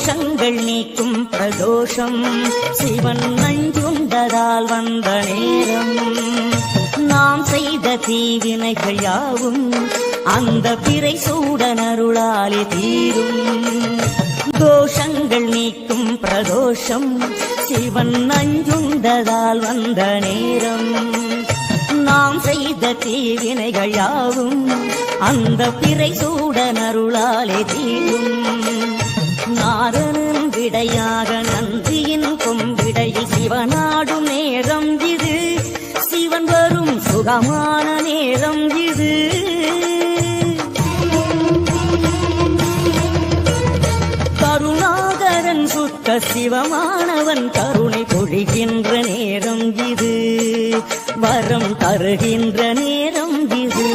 தோஷங்கள் நீக்கும் பிரதோஷம் சிவன் நஞ்சுண்டதால் வந்த நேரம் நாம் செய்த தீவினைகள் யாவும் அந்த பிறை சூடனருளாலே தீரும் தோஷங்கள் நீக்கும் பிரதோஷம் சிவன் நஞ்சுண்டதால் வந்த நேரம் நாம் செய்த தீவினைகள் யாவும் அந்த பிறை சூடனருளாலே தீரும் நாரனும் விடையாக நந்தியின் கொம்பிடையில் சிவனாடும் நேரம் இது சிவன் வரும் சுகமான நேரம் இது கருணாகரன் சுத்த சிவமானவன் கருணை பொழிகின்ற நேரம் இது வரம் தருகின்ற நேரம் இது